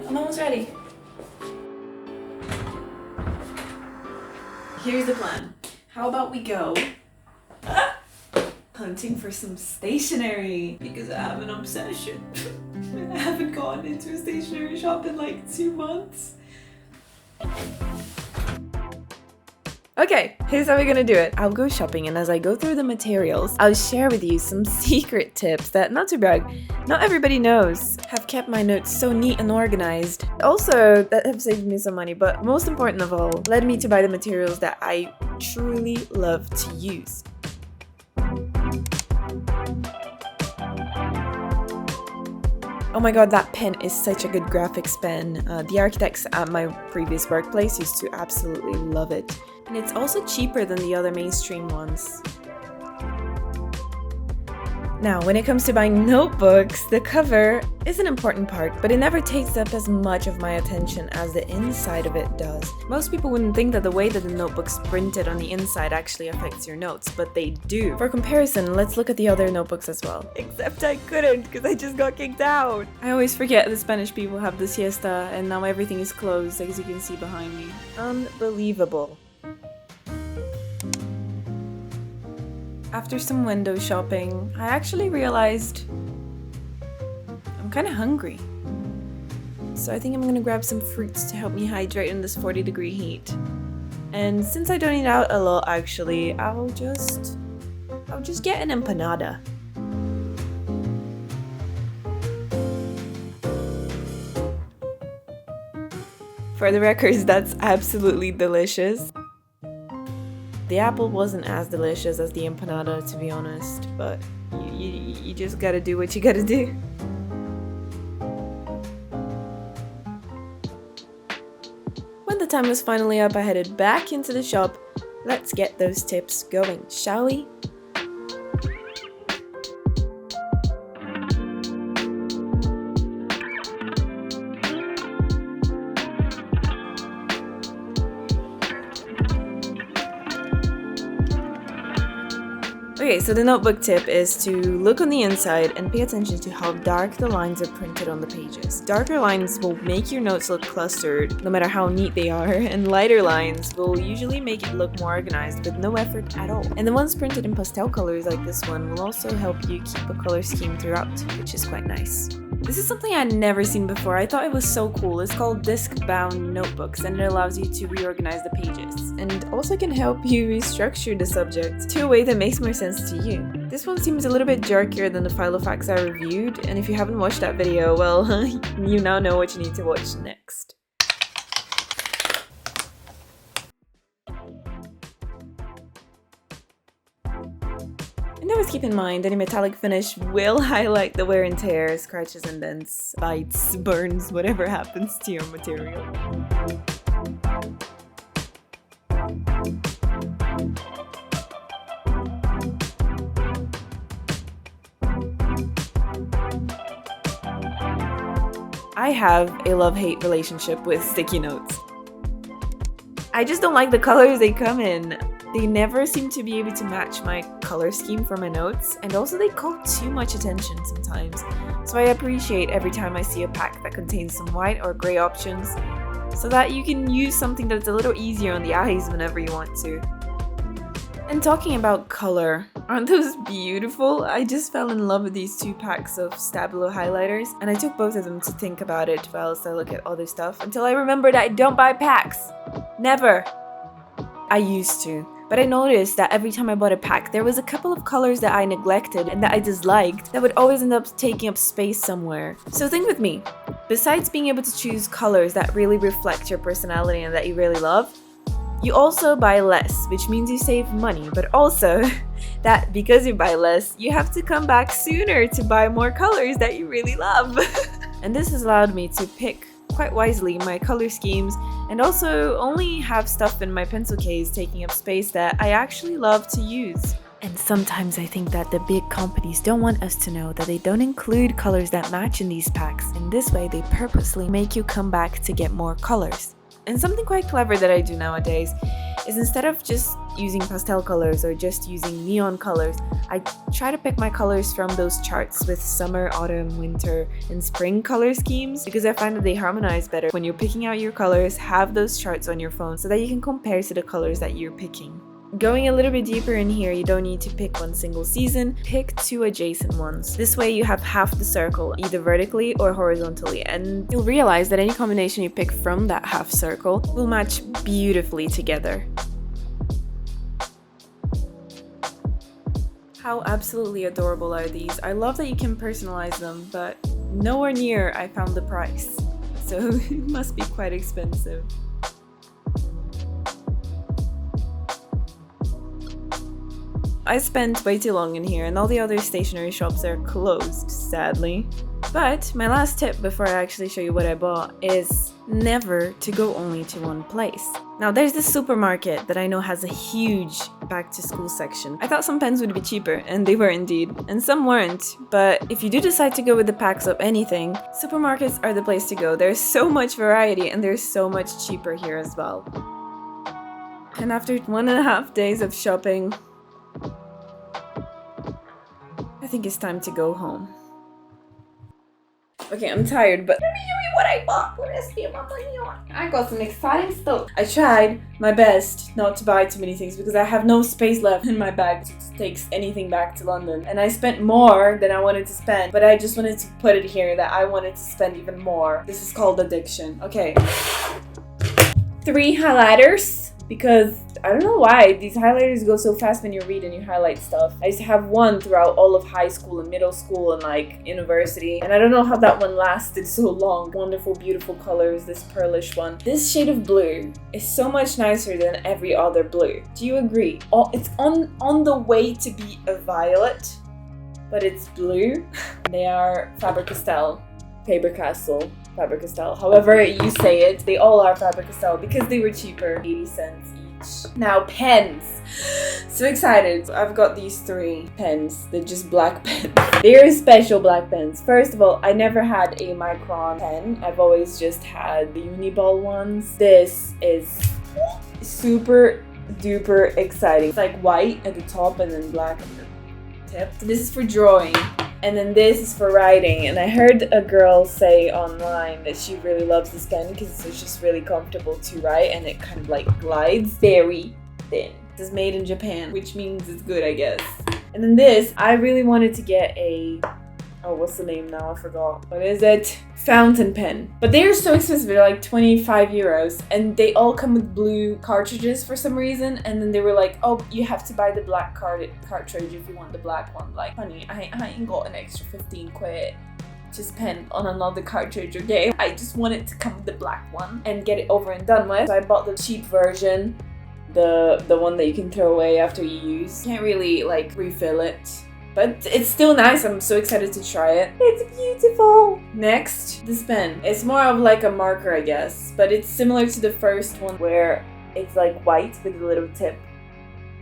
I'm almost ready. Here's the plan. How about we go hunting for some stationery? Because I have an obsession. I haven't gone into a stationery shop in like 2 months. Okay, here's how we're gonna do it. I'll go shopping, and as I go through the materials, I'll share with you some secret tips that, not to brag, not everybody knows, have kept my notes so neat and organized. Also, that have saved me some money, but most important of all, led me to buy the materials that I truly love to use. Oh my god, that pen is such a good graphics pen. The architects at my previous workplace used to absolutely love it. And it's also cheaper than the other mainstream ones. Now, when it comes to buying notebooks, the cover is an important part, but it never takes up as much of my attention as the inside of it does. Most people wouldn't think that the way that the notebook's printed on the inside actually affects your notes, but they do. For comparison, let's look at the other notebooks as well. Except I couldn't, because I just got kicked out. I always forget the Spanish people have the siesta, and now everything is closed, as you can see behind me. Unbelievable. After some window shopping, I actually realized I'm kind of hungry. So I think I'm gonna grab some fruits to help me hydrate in this 40-degree heat. And since I don't eat out a lot, actually, I'll just get an empanada. For the records, that's absolutely delicious. The apple wasn't as delicious as the empanada, to be honest, but you just gotta do what you gotta do. When the time was finally up, I headed back into the shop. Let's get those tips going, shall we? Okay, so the notebook tip is to look on the inside and pay attention to how dark the lines are printed on the pages. Darker lines will make your notes look clustered, no matter how neat they are, and lighter lines will usually make it look more organized with no effort at all. And the ones printed in pastel colors like this one will also help you keep a color scheme throughout, which is quite nice. This is something I'd never seen before. I thought it was so cool. It's called disc-bound notebooks, and it allows you to reorganize the pages. And also can help you restructure the subject to a way that makes more sense to you. This one seems a little bit jerkier than the Filofax I reviewed, and if you haven't watched that video, well, you now know what you need to watch next. And always keep in mind, any metallic finish will highlight the wear and tear, scratches and dents, bites, burns, whatever happens to your material. I have a love-hate relationship with sticky notes. I just don't like the colors they come in. They never seem to be able to match my color scheme for my notes, and also they call too much attention sometimes. So I appreciate every time I see a pack that contains some white or gray options, so that you can use something that's a little easier on the eyes whenever you want to. And talking about color, aren't those beautiful? I just fell in love with these 2 packs of Staedtler highlighters, and I took both of them to think about it whilst I look at other stuff, until I remembered I don't buy packs. Never. I used to. But I noticed that every time I bought a pack, there was a couple of colors that I neglected and that I disliked that would always end up taking up space somewhere. So think with me, besides being able to choose colors that really reflect your personality and that you really love, you also buy less, which means you save money, but also that because you buy less, you have to come back sooner to buy more colors that you really love. And this has allowed me to pick quite wisely my color schemes, and also only have stuff in my pencil case taking up space that I actually love to use. And sometimes I think that the big companies don't want us to know that they don't include colors that match in these packs. In this way, they purposely make you come back to get more colors. And something quite clever that I do nowadays is instead of just using pastel colors or just using neon colors, I try to pick my colors from those charts with summer, autumn, winter, and spring color schemes because I find that they harmonize better. When you're picking out your colors, have those charts on your phone so that you can compare to the colors that you're picking. Going a little bit deeper in here, you don't need to pick one single season, pick 2 adjacent ones. This way you have half the circle, either vertically or horizontally, and you'll realize that any combination you pick from that half circle will match beautifully together. How absolutely adorable are these? I love that you can personalize them, but nowhere near I found the price, so it must be quite expensive. I spent way too long in here and all the other stationery shops are closed, sadly. But my last tip before I actually show you what I bought is never to go only to one place. Now there's this supermarket that I know has a huge back to school section. I thought some pens would be cheaper, and they were indeed, and some weren't. But if you do decide to go with the packs of anything, supermarkets are the place to go. There's so much variety and there's so much cheaper here as well. And after 1.5 days of shopping, I think it's time to go home. Okay, I'm tired, but let me show you what I bought. What I spent my money on. I got some exciting stuff. I tried my best not to buy too many things because I have no space left in my bag to take anything back to London. And I spent more than I wanted to spend, but I just wanted to put it here that I wanted to spend even more. This is called addiction. Okay. 3 highlighters. Because I don't know why these highlighters go so fast when you read and you highlight stuff. I used to have one throughout all of high school and middle school and like university, and I don't know how that one lasted so long. Wonderful, beautiful colors. This pearlish one. This shade of blue is so much nicer than every other blue. Do you agree? It's on the way to be a violet, but it's blue. They are Faber-Castell. Faber-Castell, however you say it, they all are Faber-Castell because they were cheaper, 80 cents each. Now pens, so excited. I've got these 3 pens. They're just black pens. They're special black pens. First of all, I never had a Micron pen. I've always just had the Uniball ones. This is super duper exciting. It's like white at the top and then black at the tip. So this is for drawing. And then this is for writing, and I heard a girl say online that she really loves this pen because it's just really comfortable to write and it kind of like glides very thin. This is made in Japan, which means it's good, I guess. And then this, I really wanted to get a, oh, what's the name now? I forgot. What is it? Fountain pen. But they're so expensive, they're like 25 euros, and they all come with blue cartridges for some reason. And then they were like, oh, you have to buy the black cartridge if you want the black one. Like, honey, I ain't got an extra 15 quid to spend on another cartridge, okay? I just wanted to come with the black one and get it over and done with. So I bought the cheap version, the one that you can throw away after you use. Can't really like refill it, but it's still nice. I'm so excited to try it. It's beautiful. Next, this pen. It's more of like a marker, I guess, but it's similar to the first one where it's like white with a little tip.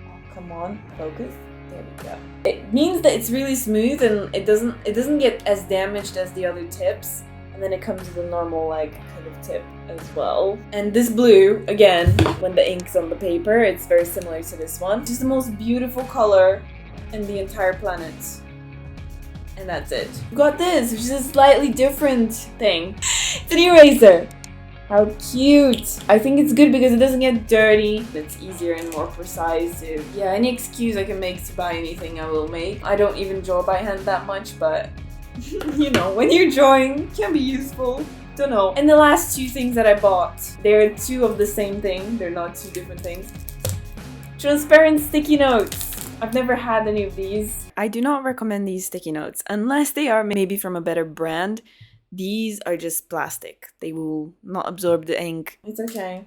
Oh, come on, focus. There we go. It means that it's really smooth and it doesn't get as damaged as the other tips. And then it comes with a normal like kind of tip as well. And this blue, again, when the ink's on the paper, it's very similar to this one. Just the most beautiful color in the entire planet. And that's it. We got this, which is a slightly different thing. It's an eraser. How cute. I think it's good because it doesn't get dirty. It's easier and more precise. Yeah, any excuse I can make to buy anything I will make. I don't even draw by hand that much, but you know, when you're drawing, it can be useful. Don't know. And the last 2 things that I bought, they're 2 of the same thing. They're not 2 different things. Transparent sticky notes. I've never had any of these. I do not recommend these sticky notes unless they are maybe from a better brand. These are just plastic. They will not absorb the ink. It's okay.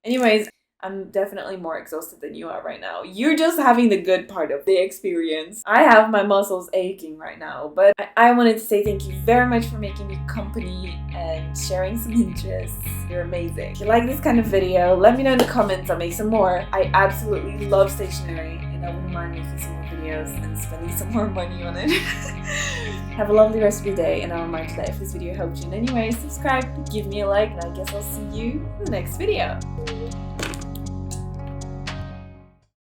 Anyways, I'm definitely more exhausted than you are right now. You're just having the good part of the experience. I have my muscles aching right now, but I wanted to say thank you very much for making me company and sharing some interests. You're amazing. If you like this kind of video, let me know in the comments. I'll make some more. I absolutely love stationery. and I wouldn't mind making some more videos and spending some more money on it. Have a lovely rest of your day, and I'll remind you that if this video helped you in any way, subscribe, give me a like, and I guess I'll see you in the next video.